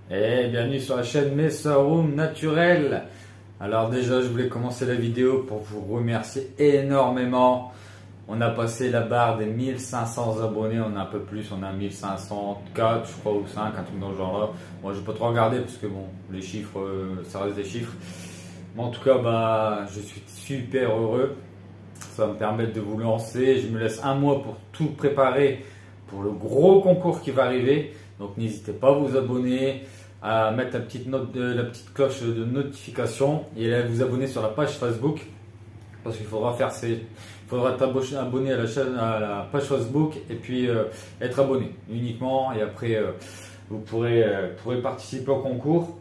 Et bienvenue sur la chaîne Messaroom Naturel. Alors déjà je voulais commencer la vidéo pour vous remercier énormément. On a passé la barre des 1500 abonnés, on a un peu plus, on a 1504 je crois ou 5, un truc dans le genre là. Moi je peux pas trop regarder parce que bon, les chiffres, ça reste des chiffres. Mais en tout cas je suis super heureux. Ça va me permettre de vous lancer. Je me laisse un mois pour tout préparer pour le gros concours qui va arriver. Donc n'hésitez pas à vous abonner, à mettre la petite cloche de notification et à vous abonner sur la page Facebook. Parce qu'il faudra t'abonner à la chaîne, à la page Facebook et puis être abonné uniquement. Et après vous pourrez participer au concours.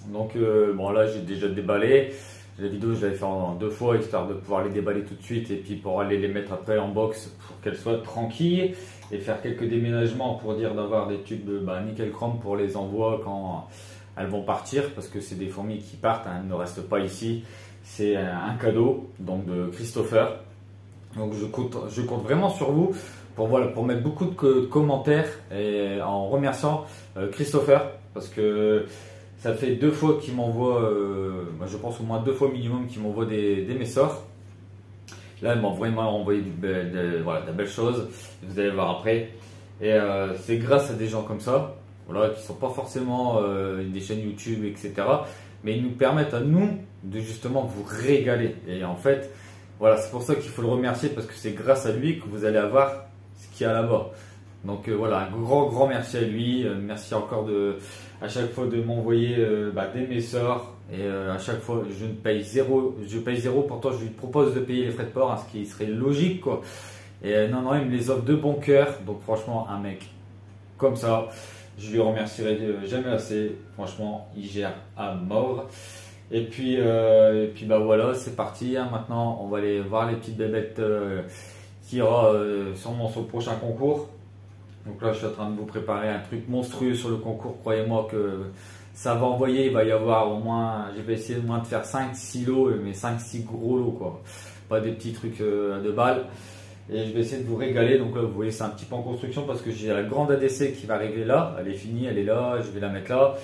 Donc bon là j'ai déjà déballé. Les vidéos je l'avais fait en 2 fois histoire de pouvoir les déballer tout de suite et puis pour aller les mettre après en box pour qu'elles soient tranquilles et faire quelques déménagements pour dire d'avoir des tubes nickel chrome pour les envois quand elles vont partir parce que c'est des fourmis qui partent, hein, elles ne restent pas ici. C'est un cadeau donc de Christopher. Donc je compte vraiment sur vous pour mettre beaucoup de commentaires et en remerciant Christopher parce que ça fait 2 fois qu'il m'envoie, je pense au moins 2 fois minimum qu'il m'envoie des messages. Là, il m'a vraiment envoyé de belles choses. Vous allez voir après. Et c'est grâce à des gens comme ça, voilà, qui ne sont pas forcément des chaînes YouTube, etc. Mais ils nous permettent à nous de justement vous régaler. Et en fait, voilà, c'est pour ça qu'il faut le remercier parce que c'est grâce à lui que vous allez avoir ce qu'il y a là-bas. Donc voilà, un grand merci à lui. Merci encore à chaque fois de m'envoyer des messages. Et à chaque fois, je paye zéro. Pourtant, je lui propose de payer les frais de port, hein, ce qui serait logique, quoi. Et non, il me les offre de bon cœur. Donc franchement, un mec comme ça, je lui remercierai jamais assez. Franchement, il gère à mort. Et puis voilà, c'est parti. Hein. Maintenant, on va aller voir les petites bébêtes qui aura sûrement sur le prochain concours. Donc là, je suis en train de vous préparer un truc monstrueux sur le concours. Croyez-moi que ça va envoyer. Il va y avoir au moins, je vais essayer au moins de faire 5-6 lots, mais 5-6 gros lots, quoi. Pas des petits trucs à 2 balles. Et je vais essayer de vous régaler. Donc là, vous voyez, c'est un petit peu en construction parce que j'ai la grande ADC qui va arriver là. Elle est finie, elle est là. Je vais la mettre là.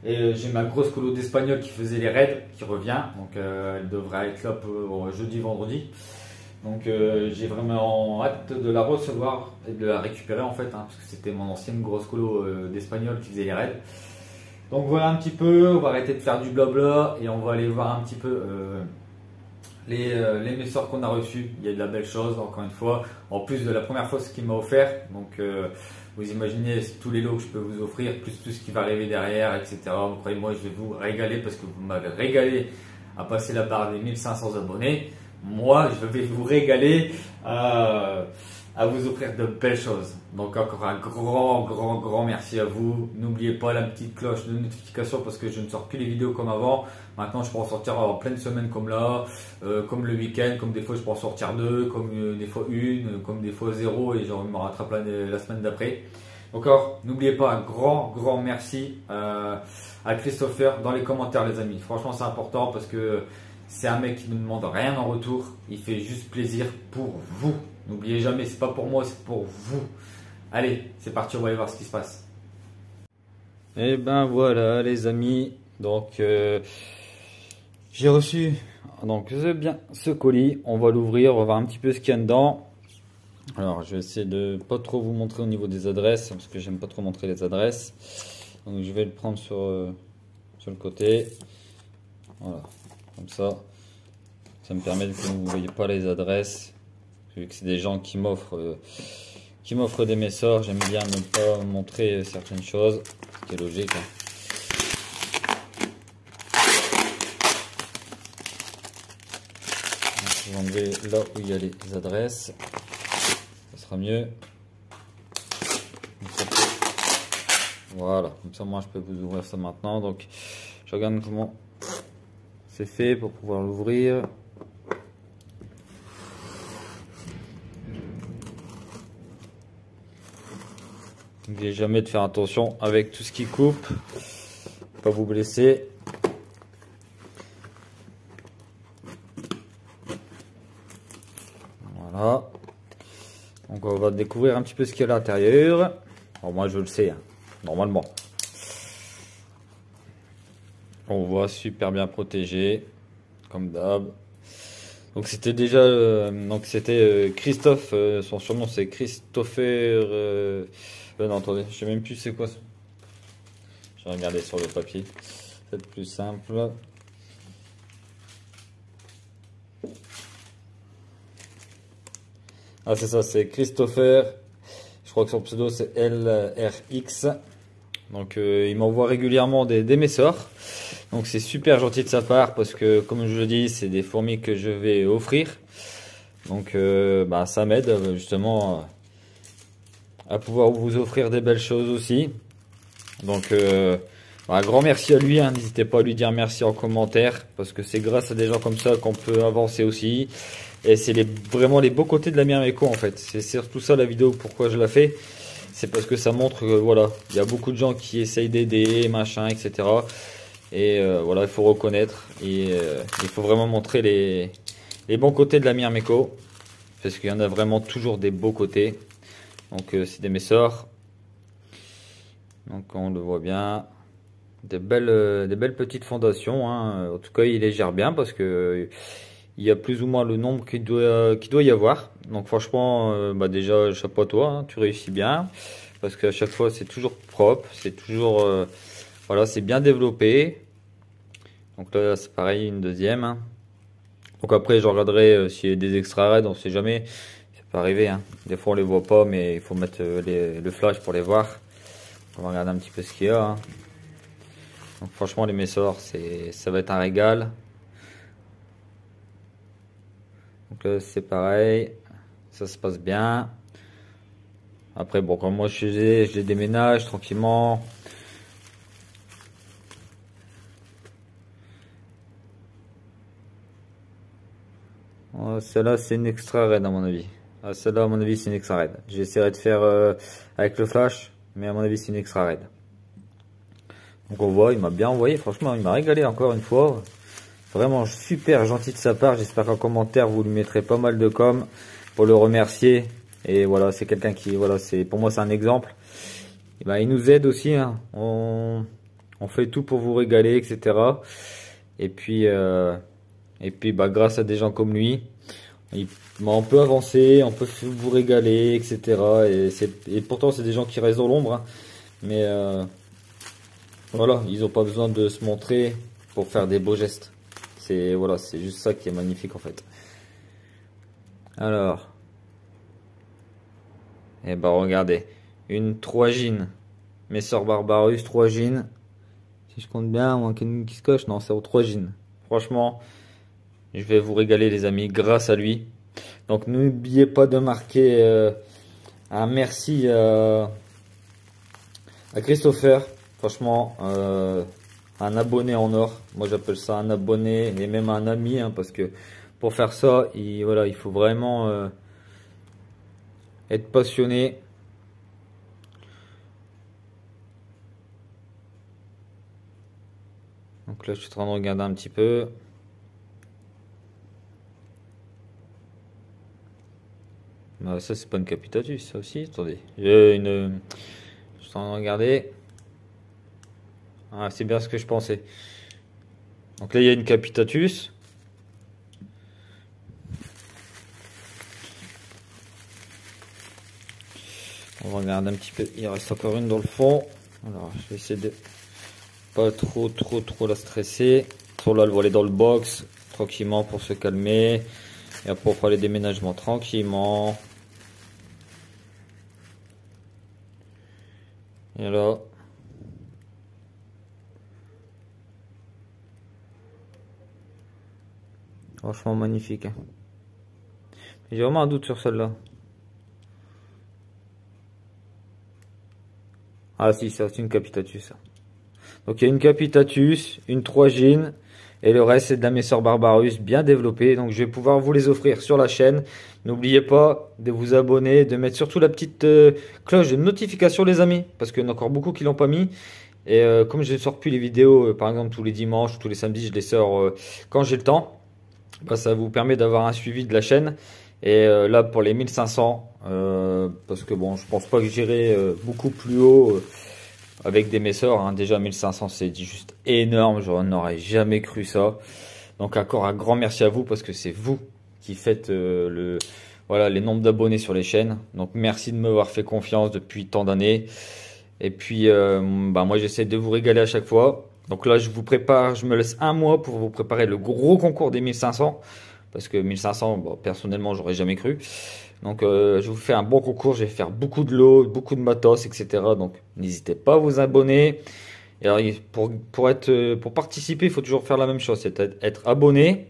Et j'ai ma grosse colo d'espagnol qui faisait les raids qui revient. Donc elle devrait être là pour jeudi, vendredi. Donc j'ai vraiment hâte de la recevoir et de la récupérer en fait, hein, parce que c'était mon ancienne grosse colo d'espagnol qui faisait les raids. Donc voilà un petit peu, on va arrêter de faire du blabla et on va aller voir un petit peu les messages qu'on a reçus. Il y a de la belle chose encore une fois, en plus de la première fois ce qu'il m'a offert. Donc vous imaginez tous les lots que je peux vous offrir, plus tout ce qui va arriver derrière, etc. Croyez-moi, je vais vous régaler parce que vous m'avez régalé à passer la barre des 1500 abonnés. Moi, je vais vous régaler à vous offrir de belles choses. Donc encore un grand merci à vous. N'oubliez pas la petite cloche de notification parce que je ne sors plus les vidéos comme avant. Maintenant, je peux en sortir en pleine semaine comme là, comme le week-end, comme des fois je peux en sortir 2, comme des fois 1, comme des fois 0 et genre je me rattrape la semaine d'après. Encore, n'oubliez pas un grand merci à Christopher dans les commentaires les amis. Franchement, c'est important parce que c'est un mec qui ne demande rien en retour. Il fait juste plaisir pour vous. N'oubliez jamais, c'est pas pour moi, c'est pour vous. Allez, c'est parti, on va aller voir ce qui se passe. Et ben voilà les amis. Donc j'ai reçu ce colis. On va l'ouvrir, on va voir un petit peu ce qu'il y a dedans. Alors je vais essayer de pas trop vous montrer au niveau des adresses parce que j'aime pas trop montrer les adresses. Donc je vais le prendre sur le côté. Voilà. Comme ça me permet que vous ne voyez pas les adresses, vu que c'est des gens qui m'offrent des messages. J'aime bien ne pas montrer certaines choses, ce qui est logique. Je vais enlever là où il y a les adresses, ça sera mieux. Voilà, comme ça moi je peux vous ouvrir ça maintenant. Donc je regarde comment c'est fait pour pouvoir l'ouvrir. N'oubliez jamais de faire attention avec tout ce qui coupe, pas vous blesser. Voilà. Donc on va découvrir un petit peu ce qu'il y a à l'intérieur. Alors moi je le sais, hein, normalement. On voit super bien protégé, comme d'hab. Donc c'était déjà, donc c'était Christophe, son surnom c'est Christopher. Non, attendez, je sais même plus c'est quoi. Je vais regarder sur le papier, c'est peut-être plus simple. Ah c'est ça, c'est Christopher. Je crois que son pseudo c'est LRX. Donc il m'envoie régulièrement des messors. Donc c'est super gentil de sa part parce que comme je le dis, c'est des fourmis que je vais offrir. Donc bah, ça m'aide justement à pouvoir vous offrir des belles choses aussi. Donc un grand merci à lui, hein. N'hésitez pas à lui dire merci en commentaire parce que c'est grâce à des gens comme ça qu'on peut avancer aussi. Et c'est vraiment les beaux côtés de la Mirmeco en fait. C'est surtout ça la vidéo, pourquoi je la fais. C'est parce que ça montre que voilà, il y a beaucoup de gens qui essayent d'aider, machin, etc. Et voilà, il faut reconnaître. Et il faut vraiment montrer les bons côtés de la Mirmeco. Parce qu'il y en a vraiment toujours des beaux côtés. Donc c'est des messors. Donc on le voit bien. Des belles petites fondations, hein. En tout cas, il les gère bien parce que il y a plus ou moins le nombre qu'il doit y avoir. Donc franchement, bah déjà, chapeau à toi, hein, tu réussis bien. Parce qu'à chaque fois, c'est toujours propre, c'est toujours... voilà, c'est bien développé. Donc là, c'est pareil, une deuxième. Hein. Donc après, je regarderai s'il y a des extra raids, on sait jamais. Ça peut arriver, hein. Des fois, on les voit pas, mais il faut mettre le flash pour les voir. On va regarder un petit peu ce qu'il y a. Hein. Donc franchement, les messors, ça va être un régal. Donc là, c'est pareil. Ça se passe bien. Après, bon, quand moi je les déménage tranquillement. Oh, celle-là, c'est une extra raid à mon avis. Ah, celle-là, à mon avis, c'est une extra raid. J'essaierai de faire avec le flash, mais à mon avis, c'est une extra raid. Donc on voit, il m'a bien envoyé. Franchement, il m'a régalé encore une fois. Vraiment super gentil de sa part. J'espère qu'en commentaire, vous lui mettrez pas mal de com pour le remercier. Et voilà, c'est quelqu'un qui, voilà, pour moi c'est un exemple. Et ben, il nous aide aussi, hein. On fait tout pour vous régaler, etc. Et puis bah, grâce à des gens comme lui, on peut avancer, on peut vous régaler, etc. Et pourtant c'est des gens qui restent dans l'ombre, hein. Mais voilà, ils n'ont pas besoin de se montrer pour faire des beaux gestes. Voilà, c'est juste ça qui est magnifique en fait. Alors. Et bah regardez, une 3 jeans, Messor Barbarus 3 jeans. Si je compte bien, moins qu'une qui se coche, non c'est au 3 jeans. Franchement, je vais vous régaler les amis grâce à lui. Donc n'oubliez pas de marquer un merci à Christopher. Franchement, un abonné en or. Moi j'appelle ça un abonné et même un ami, hein, parce que pour faire ça, voilà, il faut vraiment... être passionné. Donc là je suis en train de regarder un petit peu. Bah, ça c'est pas une capitatus, ça aussi. Attendez, je suis en train de regarder. Ah, c'est bien ce que je pensais. Donc là il y a une capitatus. On va regarder un petit peu. Il reste encore une dans le fond. Alors, je vais essayer de pas trop la stresser. Sur là, elle va aller dans le box tranquillement pour se calmer. Et après, on fera les déménagements tranquillement. Et là. Franchement magnifique. Hein. J'ai vraiment un doute sur celle-là. Ah si, c'est une capitatus ça. Donc il y a une capitatus, une 3 jeans et le reste c'est de la Messor Barbarus bien développé. Donc je vais pouvoir vous les offrir sur la chaîne. N'oubliez pas de vous abonner, de mettre surtout la petite cloche de notification les amis. Parce qu'il y en a encore beaucoup qui l'ont pas mis. Et comme je ne sors plus les vidéos, par exemple tous les dimanches ou tous les samedis, je les sors quand j'ai le temps. Bah, ça vous permet d'avoir un suivi de la chaîne. Et là pour les 1500, parce que bon je pense pas que j'irai beaucoup plus haut. avec des Messors, hein. Déjà 1500 c'est juste énorme, je n'aurais jamais cru ça. Donc encore un grand merci à vous parce que c'est vous qui faites voilà, les nombres d'abonnés sur les chaînes. Donc merci de m'avoir fait confiance depuis tant d'années. Et puis bah, moi j'essaie de vous régaler à chaque fois. Donc là je vous prépare, je me laisse un mois pour vous préparer le gros concours des 1500. Parce que 1500, bon, personnellement j'aurais jamais cru. Donc je vous fais un bon concours, je vais faire beaucoup de lots, beaucoup de matos, etc. Donc n'hésitez pas à vous abonner. Et alors, pour participer, il faut toujours faire la même chose, c'est être abonné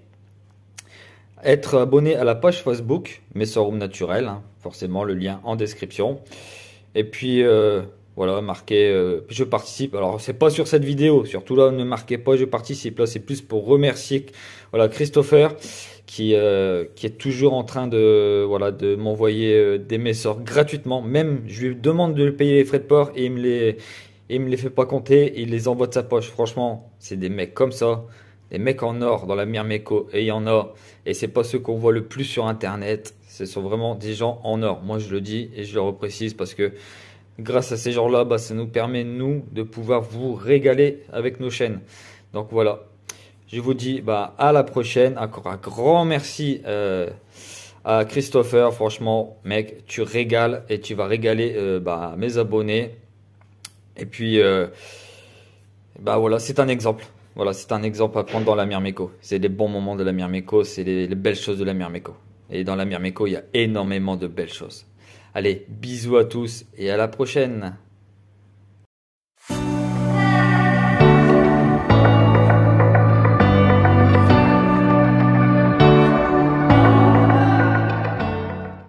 à la page Facebook Messor Home Naturel, hein, forcément le lien en description. Et puis voilà, marquez je participe. Alors c'est pas sur cette vidéo, surtout là ne marquez pas je participe. Là c'est plus pour remercier voilà Christopher qui est toujours en train de voilà de m'envoyer des Messors gratuitement. Même je lui demande de payer les frais de port et il me les fait pas compter, il les envoie de sa poche. Franchement, c'est des mecs comme ça, des mecs en or dans la Myrmeco, et il y en a. Et c'est pas ceux qu'on voit le plus sur internet. Ce sont vraiment des gens en or. Moi je le dis et je le reprécise parce que grâce à ces gens-là, bah, ça nous permet nous de pouvoir vous régaler avec nos chaînes. Donc voilà. Je vous dis bah, à la prochaine. Encore un grand merci à Christopher. Franchement, mec, tu régales et tu vas régaler bah, mes abonnés. Et puis, bah voilà, c'est un exemple. Voilà, c'est un exemple à prendre dans la Myrmeco. C'est les bons moments de la Myrmeco, c'est les belles choses de la Myrmeco. Et dans la Myrmeco, il y a énormément de belles choses. Allez, bisous à tous et à la prochaine.